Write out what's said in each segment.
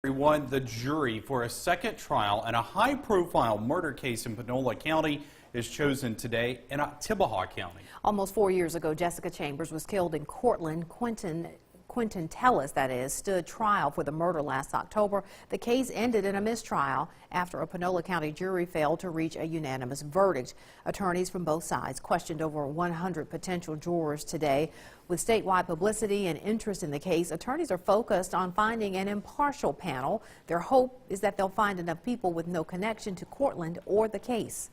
Everyone, the jury for a second trial in a high-profile murder case in Panola County is chosen today in Tibahaw County. Almost 4 years ago, Jessica Chambers was killed in Cortland. Quentin Tellis, that is, stood trial for the murder last October. The case ended in a mistrial after a Panola County jury failed to reach a unanimous verdict. Attorneys from both sides questioned over 100 potential jurors today. With statewide publicity and interest in the case, attorneys are focused on finding an impartial panel. Their hope is that they'll find enough people with no connection to Cortland or the case.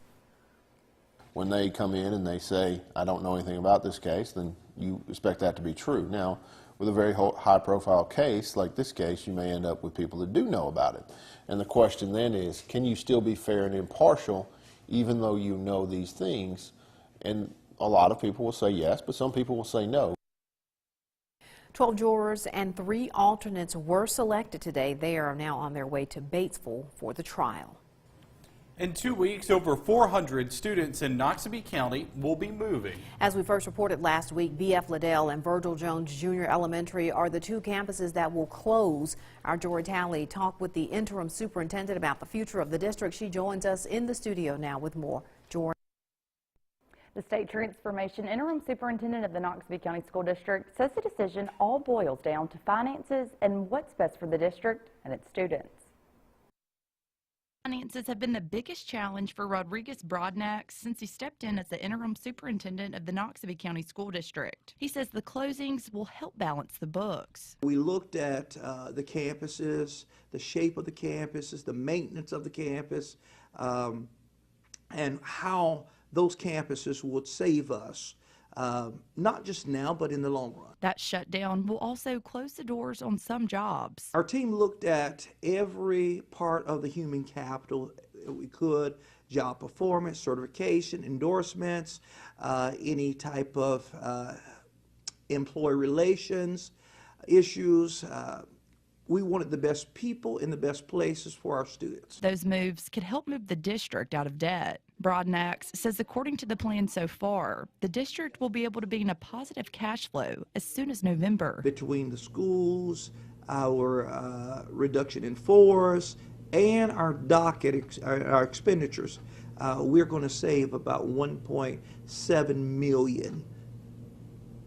When they come in and they say, I don't know anything about this case, then you expect that to be true. Now, with a very high-profile case like this case, you may end up with people that do know about it. And the question then is, can you still be fair and impartial even though you know these things? And a lot of people will say yes, but some people will say no. 12 jurors and 3 alternates were selected today. They are now on their way to Batesville for the trial. In 2 weeks, over 400 students in Noxubee County will be moving. As we first reported last week, B.F. Liddell and Virgil Jones Jr. Elementary are the 2 campuses that will close. Our Jory Talley talked with the interim superintendent about the future of the district. She joins us in the studio now with more. Jory. The State Transformation Interim Superintendent of the Noxubee County School District says the decision all boils down to finances and what's best for the district and its students. Finances have been the biggest challenge for Rodriguez Broadnax since he stepped in as the interim superintendent of the Noxubee County School District. He says the closings will help balance the books. We looked at the campuses, the shape of the campuses, the maintenance of the campus, and how those campuses would save us, not just now, but in the long run. That shutdown will also close the doors on some jobs. Our team looked at every part of the human capital that we could: job performance, certification, endorsements, any type of employee relations issues. We wanted the best people in the best places for our students. Those moves could help move the district out of debt. Broadnax says according to the plan so far, the district will be able to be in a positive cash flow as soon as November. Between the schools, our reduction in force, and our docket, our expenditures, we're going to save about $1.7 million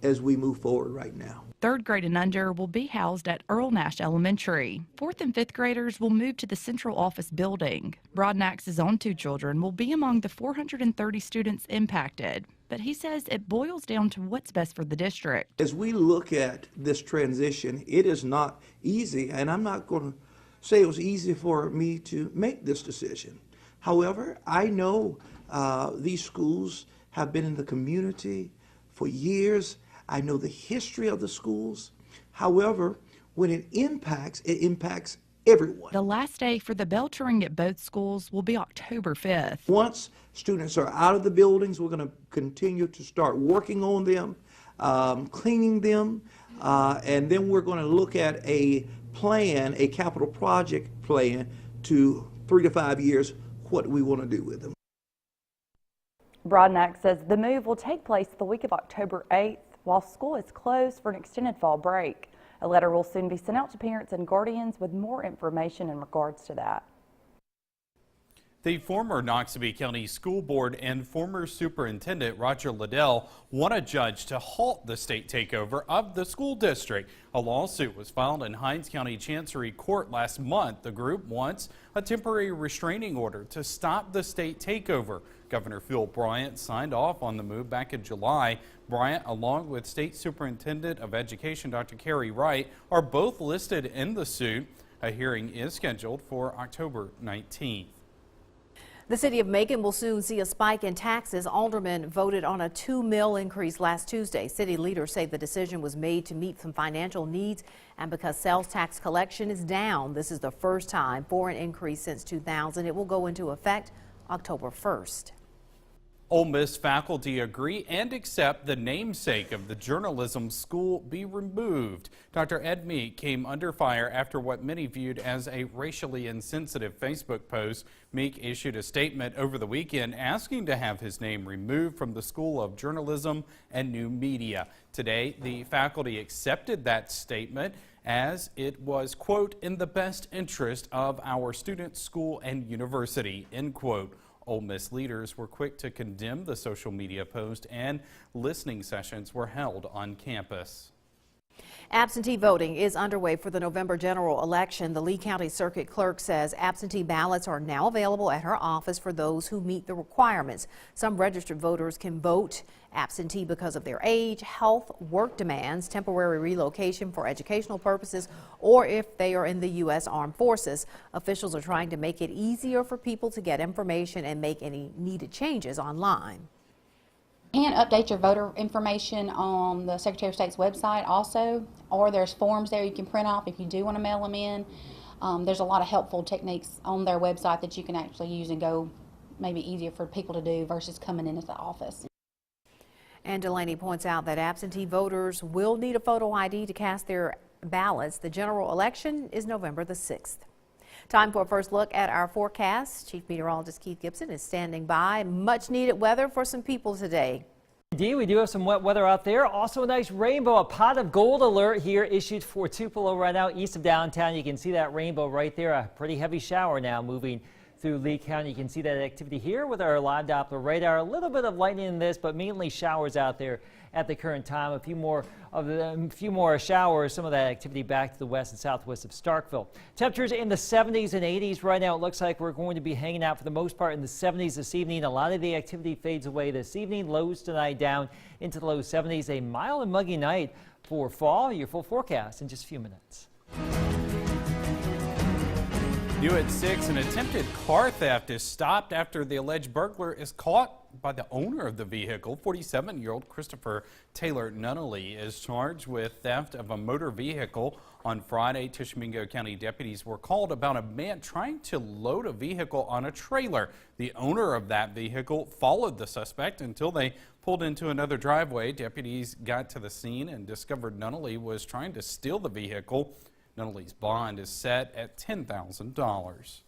as we move forward right now. 3rd grade and under will be housed at Earl Nash Elementary. 4th and 5th graders will move to the central office building. Broadnax's own 2 children will be among the 430 students impacted, but he says it boils down to what's best for the district. As we look at this transition, it is not easy, and I'm not going to say it was easy for me to make this decision. However, I know these schools have been in the community for years. I know the history of the schools. However, when it impacts everyone. The last day for the bell to ring at both schools will be October 5th. Once students are out of the buildings, we're going to continue to start working on them, cleaning them, and then we're going to look at a plan, a capital project plan to 3 to 5 years, what we want to do with them. Broadnax says the move will take place the week of October 8th while school is closed for an extended fall break. A letter will soon be sent out to parents and guardians with more information in regards to that. The former Noxubee County School Board and former Superintendent Roger Liddell want a judge to halt the state takeover of the school district. A lawsuit was filed in Hinds County Chancery Court last month. The group wants a temporary restraining order to stop the state takeover. Governor Phil Bryant signed off on the move back in July. Bryant, along with State Superintendent of Education Dr. Carrie Wright, are both listed in the suit. A hearing is scheduled for October 19th. The city of Macon will soon see a spike in taxes. Aldermen voted on a $2 million increase last Tuesday. City leaders say the decision was made to meet some financial needs and because sales tax collection is down. This is the first time for an increase since 2000. It will go into effect October 1st. Ole Miss faculty agree and accept the namesake of the journalism school be removed. Dr. Ed Meek came under fire after what many viewed as a racially insensitive Facebook post. Meek issued a statement over the weekend asking to have his name removed from the School of Journalism and New Media. Today, the faculty accepted that statement as it was, quote, in the best interest of our students, school, and university, end quote. Ole Miss leaders were quick to condemn the social media post, and listening sessions were held on campus. Absentee voting is underway for the November general election. The Lee County Circuit Clerk says absentee ballots are now available at her office for those who meet the requirements. Some registered voters can vote absentee because of their age, health, work demands, temporary relocation for educational purposes, or if they are in the U.S. Armed Forces. Officials are trying to make it easier for people to get information and make any needed changes online. And update your voter information on the Secretary of State's website also, or there's forms there you can print off if you do want to mail them in. There's a lot of helpful techniques on their website that you can actually use and go maybe easier for people to do versus coming into the office. And Delaney points out that absentee voters will need a photo ID to cast their ballots. The general election is November the 6th. Time for a first look at our forecast. Chief Meteorologist Keith Gibson is standing by. Much needed weather for some people today. Indeed, we do have some wet weather out there. Also a nice rainbow, a pot of gold alert here issued for Tupelo right now east of downtown. You can see that rainbow right there. A pretty heavy shower now moving through Lee County. You can see that activity here with our live Doppler radar. A little bit of lightning in this, but mainly showers out there at the current time. A few more showers, some of that activity back to the west and southwest of Starkville. Temperatures in the 70s and 80s right now. It looks like we're going to be hanging out for the most part in the 70s this evening. A lot of the activity fades away this evening. Lows tonight down into the low 70s. A mild and muggy night for fall. Your full forecast in just a few minutes. New at 6, an attempted car theft is stopped after the alleged burglar is caught by the owner of the vehicle. 47-year-old Christopher Taylor Nunnally is charged with theft of a motor vehicle. On Friday, Tishomingo County deputies were called about a man trying to load a vehicle on a trailer. The owner of that vehicle followed the suspect until they pulled into another driveway. Deputies got to the scene and discovered Nunnally was trying to steal the vehicle. Nunnally's bond is set at $10,000.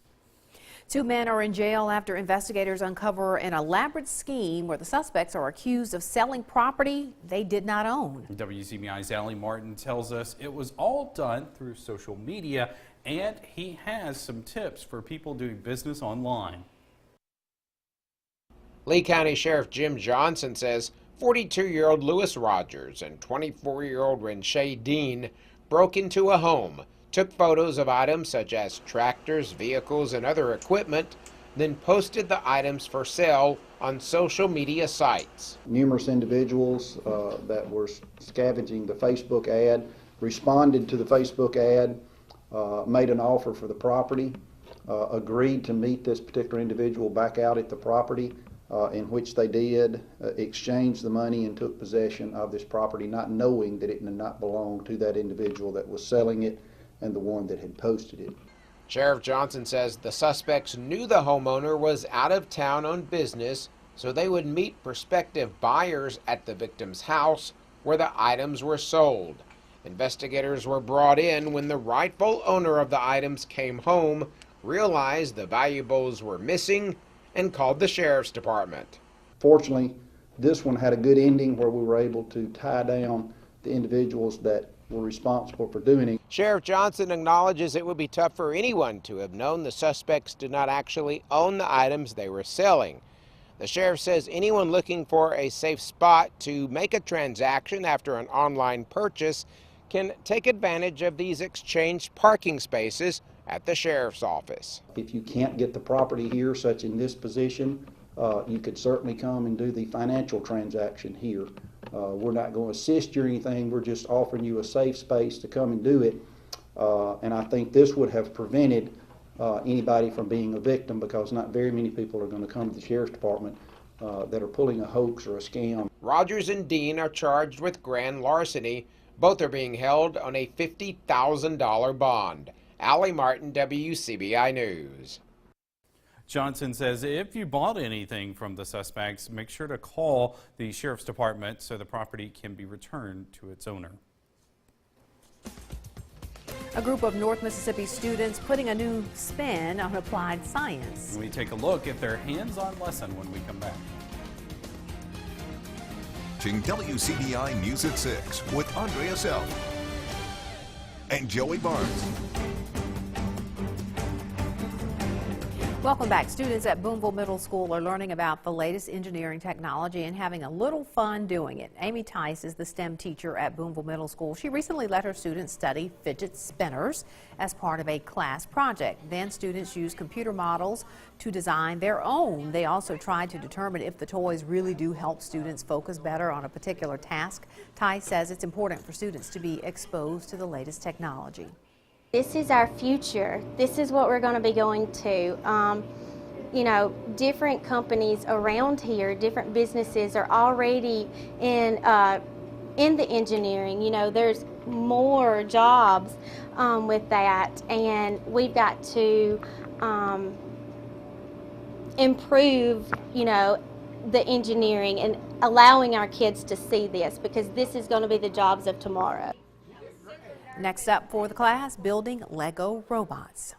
2 men are in jail after investigators uncover an elaborate scheme where the suspects are accused of selling property they did not own. WCBI's Allie Martin tells us it was all done through social media, and he has some tips for people doing business online. Lee County Sheriff Jim Johnson says 42-year-old Lewis Rogers and 24-year-old Renshea Dean broke into a home, took photos of items such as tractors, vehicles, and other equipment, then posted the items for sale on social media sites. Numerous individuals that were scavenging the Facebook ad responded to the Facebook ad, made an offer for the property, agreed to meet this particular individual back out at the property, in which they did exchange the money and took possession of this property, not knowing that it did not belong to that individual that was selling it and the one that had posted it. Sheriff Johnson says the suspects knew the homeowner was out of town on business, so they would meet prospective buyers at the victim's house where the items were sold. Investigators were brought in when the rightful owner of the items came home, realized the valuables were missing, and called the sheriff's department. Fortunately, this one had a good ending where we were able to tie down the individuals that were responsible for doing it. Sheriff Johnson acknowledges it would be tough for anyone to have known the suspects did not actually own the items they were selling. The sheriff says anyone looking for a safe spot to make a transaction after an online purchase can take advantage of these exchanged parking spaces at the sheriff's office. If you can't get the property here, such in this position, you could certainly come and do the financial transaction here. We're not going to assist you or anything. We're just offering you a safe space to come and do it. And I think this would have prevented anybody from being a victim, because not very many people are going to come to the sheriff's department that are pulling a hoax or a scam. Rogers and Dean are charged with grand larceny. Both are being held on a $50,000 bond. Allie Martin, WCBI News. Johnson says if you bought anything from the suspects, make sure to call the sheriff's department so the property can be returned to its owner. A group of North Mississippi students putting a new spin on applied science. We take a look at their hands-on lesson when we come back. Watching WCBI News at 6 with Andrea Self and Joey Barnes. Welcome back. Students at Boonville Middle School are learning about the latest engineering technology and having a little fun doing it. Amy Tice is the STEM teacher at Boonville Middle School. She recently let her students study fidget spinners as part of a class project. Then students used computer models to design their own. They also tried to determine if the toys really do help students focus better on a particular task. Tice says it's important for students to be exposed to the latest technology. This is our future. This is what we're going to be going to. You know, different companies around here, different businesses are already in the engineering. You know, there's more jobs with that, and we've got to improve, you know, the engineering and allowing our kids to see this, because this is going to be the jobs of tomorrow. Next up for the class, building Lego robots.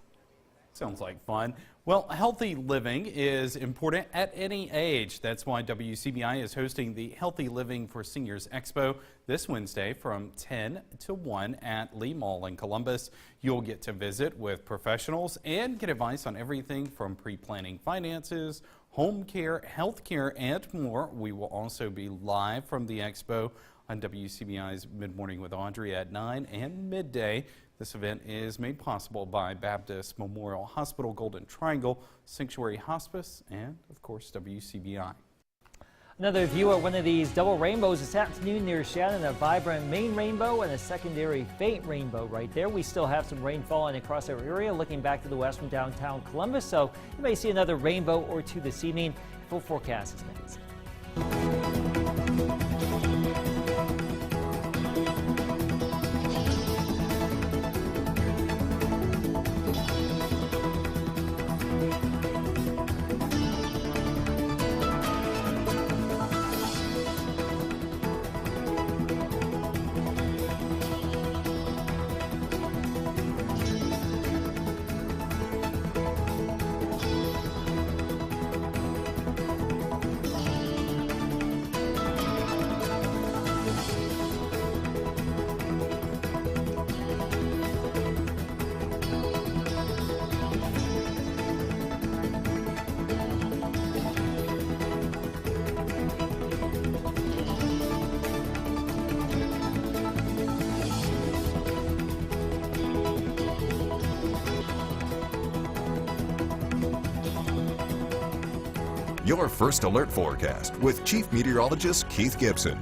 Sounds like fun. Well, healthy living is important at any age. That's why WCBI is hosting the Healthy Living for Seniors Expo this Wednesday from 10 to 1 at Lee Mall in Columbus. You'll get to visit with professionals and get advice on everything from pre-planning finances, home care, health care, and more. We will also be live from the expo on WCBI's Mid-Morning with Audrey at 9 and midday. This event is made possible by Baptist Memorial Hospital, Golden Triangle, Sanctuary Hospice, and of course WCBI. Another view at one of these double rainbows this afternoon near Shannon, a vibrant main rainbow and a secondary faint rainbow right there. We still have some rain falling across our area looking back to the west from downtown Columbus, so you may see another rainbow or two this evening. Full forecast is next. Your first alert forecast with Chief Meteorologist Keith Gibson.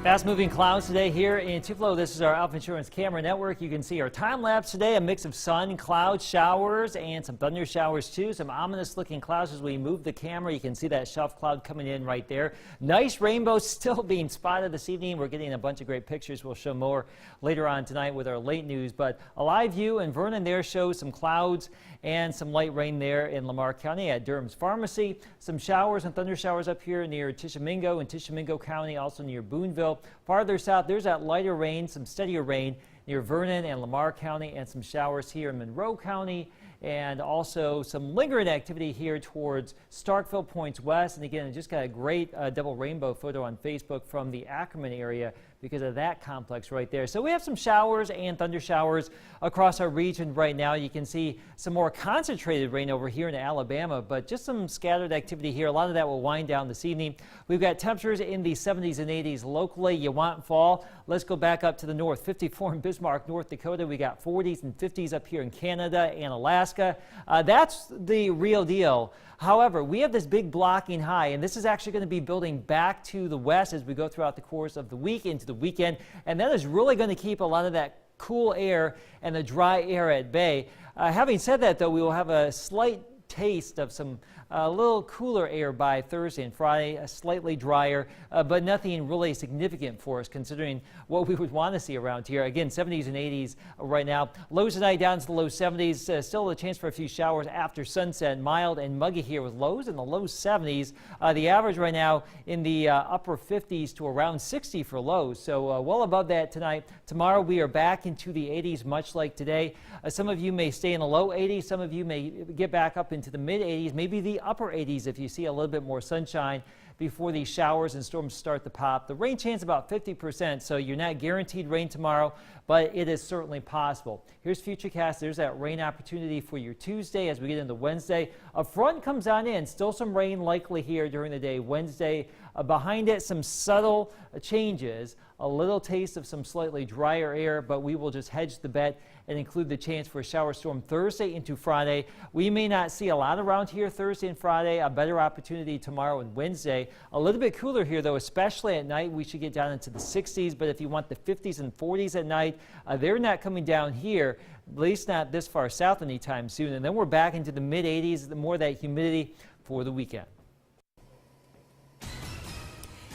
Fast-moving clouds today here in Tupelo. This is our Alpha Insurance camera network. You can see our time lapse today, a mix of sun, cloud showers, and some thunder showers too. Some ominous-looking clouds as we move the camera. You can see that shelf cloud coming in right there. Nice rainbows still being spotted this evening. We're getting a bunch of great pictures. We'll show more later on tonight with our late news. But a live view in Vernon there shows some clouds and some light rain there in Lamar County at Durham's Pharmacy. Some showers and thunder showers up here near Tishomingo and Tishomingo County, also near Boonville. Farther south, there's that lighter rain, some steadier rain near Vernon and Lamar County, and some showers here in Monroe County, and also some lingering activity here towards Starkville points west. And again, I just got a great double rainbow photo on Facebook from the Ackerman area because of that complex right there. So we have some showers and thunder showers across our region right now. You can see some more concentrated rain over here in Alabama, but just some scattered activity here. A lot of that will wind down this evening. We've got temperatures in the 70s and 80s locally. You want fall? Let's go back up to the north. 54 in Bismarck, North Dakota. We got 40s and 50s up here in Canada and Alaska. That's the real deal. However, we have this big blocking high, and this is actually going to be building back to the west as we go throughout the course of the week into the weekend, and that is really going to keep a lot of that cool air and the dry air at bay. Having said that, though, we will have a slight taste of some a little cooler air by Thursday and Friday, slightly drier, but nothing really significant for us considering what we would want to see around here. Again, 70s and 80s right now. Lows tonight down to the low 70s. Still a chance for a few showers after sunset. Mild and muggy here with lows in the low 70s. The average right now in the upper 50s to around 60 for lows. So well above that tonight. Tomorrow we are back into the 80s, much like today. Some of you may stay in the low 80s. Some of you may get back up into the mid 80s, maybe the upper 80s if you see a little bit more sunshine before these showers and storms start to pop. The rain chance about 50%, so you're not guaranteed rain tomorrow, but it is certainly possible. Here's Futurecast. There's that rain opportunity for your Tuesday as we get into Wednesday. A front comes on in. Still some rain likely here during the day. Wednesday, behind it, some subtle changes. A little taste of some slightly drier air, but we will just hedge the bet and include the chance for a shower storm Thursday into Friday. We may not see a lot around here Thursday and Friday. A better opportunity tomorrow and Wednesday. A little bit cooler here, though, especially at night. We should get down into the 60s, but if you want the 50s and 40s at night, they're not coming down here, at least not this far south anytime soon. And then we're back into the mid 80s, the more of that humidity for the weekend.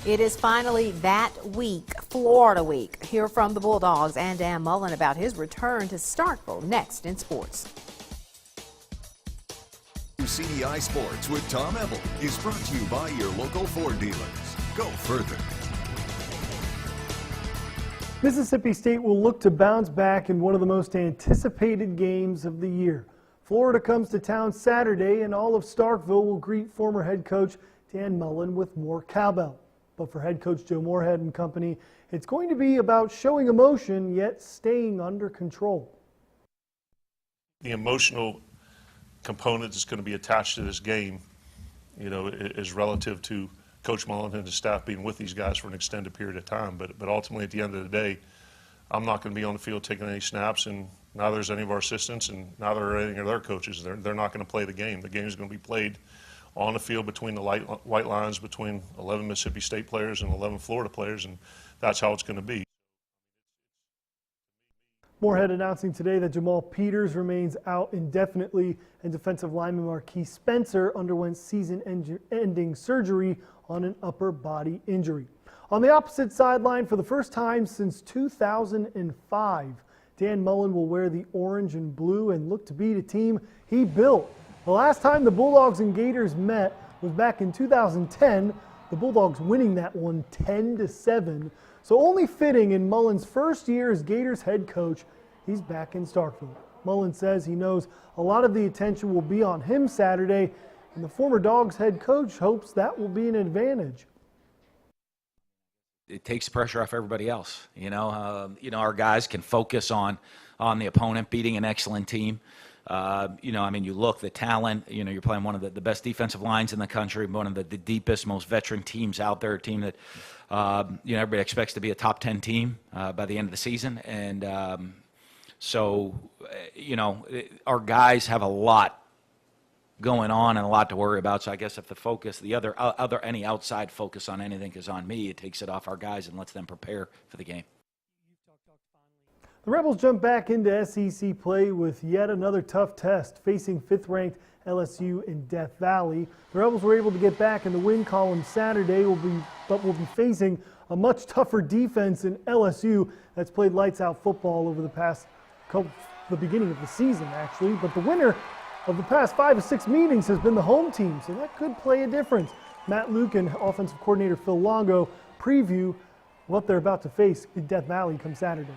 It is finally that week, Florida week. Hear from the Bulldogs and Dan Mullen about his return to Starkville next in sports. WCBI Sports with Tom Ebel is brought to you by your local Ford dealers. Go further. Mississippi State will look to bounce back in one of the most anticipated games of the year. Florida comes to town Saturday, and all of Starkville will greet former head coach Dan Mullen with more cowbell. But for head coach Joe Moorhead and company, it's going to be about showing emotion yet staying under control. The emotional component that's going to be attached to this game, you know, is relative to Coach Mullen and his staff being with these guys for an extended period of time. But ultimately, at the end of the day, I'm not going to be on the field taking any snaps, and neither is any of our assistants, and neither are any of their coaches. They're not going to play the game. The game is going to be played on the field between the white lines between 11 Mississippi State players and 11 Florida players, and that's how it's going to be. Moorhead announcing today that Jamal Peters remains out indefinitely, and defensive lineman Marquis Spencer underwent season-ending surgery on an upper body injury. On the opposite sideline, for the first time since 2005, Dan Mullen will wear the orange and blue and look to beat a team he built. The last time the Bulldogs and Gators met was back in 2010, the Bulldogs winning that one 10-7. So only fitting in Mullen's first year as Gators head coach, he's back in Starkville. Mullen says he knows a lot of the attention will be on him Saturday, and the former Dogs head coach hopes that will be an advantage. It takes pressure off everybody else. Our guys can focus on the opponent beating an excellent team. You look, the talent, you're playing one of the best defensive lines in the country, one of the deepest, most veteran teams out there, a team that, everybody expects to be a top 10 team by the end of the season. And our guys have a lot going on and a lot to worry about. So I guess if the focus, any outside focus on anything is on me, it takes it off our guys and lets them prepare for the game. The Rebels jump back into SEC play with yet another tough test, facing 5th-ranked LSU in Death Valley. The Rebels were able to get back in the win column Saturday, but will be facing a much tougher defense in LSU that's played lights-out football over the beginning of the season, actually. But the winner of the past 5 or 6 meetings has been the home team, so that could play a difference. Matt Luke and offensive coordinator Phil Longo preview what they're about to face in Death Valley come Saturday.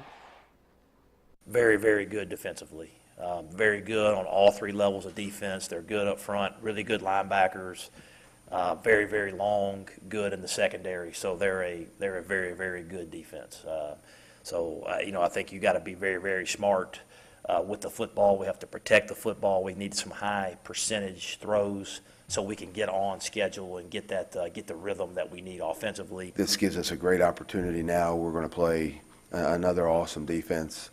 Very, very good defensively. Very good on all 3 levels of defense. They're good up front, really good linebackers, very, very long, good in the secondary. So they're a very, very good defense. I think you got to be very, very smart with the football. We have to protect the football. We need some high percentage throws so we can get on schedule and get the rhythm that we need offensively. This gives us a great opportunity now. We're going to play another awesome defense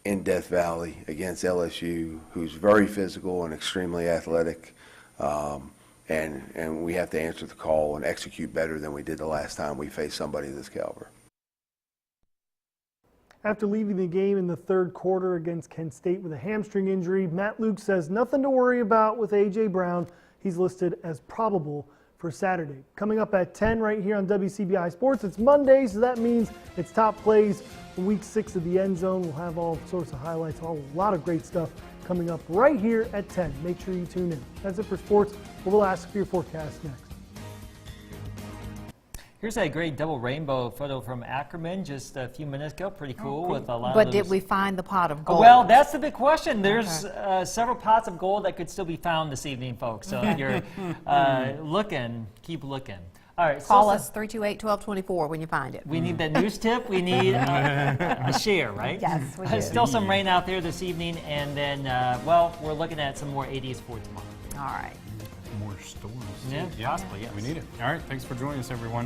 in Death Valley against LSU, who's very physical and extremely athletic, and we have to answer the call and execute better than we did the last time we faced somebody of this caliber. After leaving the game in the third quarter against Kent State with a hamstring injury, Matt Luke says nothing to worry about with A.J. Brown. He's listed as probable for Saturday. Coming up at 10 right here on WCBI Sports. It's Monday, so that means it's top plays from week 6 of the End Zone. We'll have all sorts of highlights, a lot of great stuff coming up right here at 10. Make sure you tune in. That's it for sports. We'll ask for your forecast next. Here's a great double rainbow photo from Ackerman just a few minutes ago. Pretty cool with a lot But of did those- we find the pot of gold? Well, that's the big question. There's several pots of gold that could still be found this evening, folks. So if you're looking, keep looking. All right, Call us 328-1224 when you find it. We need that news tip. We need a share, right? Yes, we do. Still some rain out there this evening, and then, well, we're looking at some more 80s for tomorrow. All right. More storms. Yeah, possibly, yes. We need it. All right, thanks for joining us, everyone.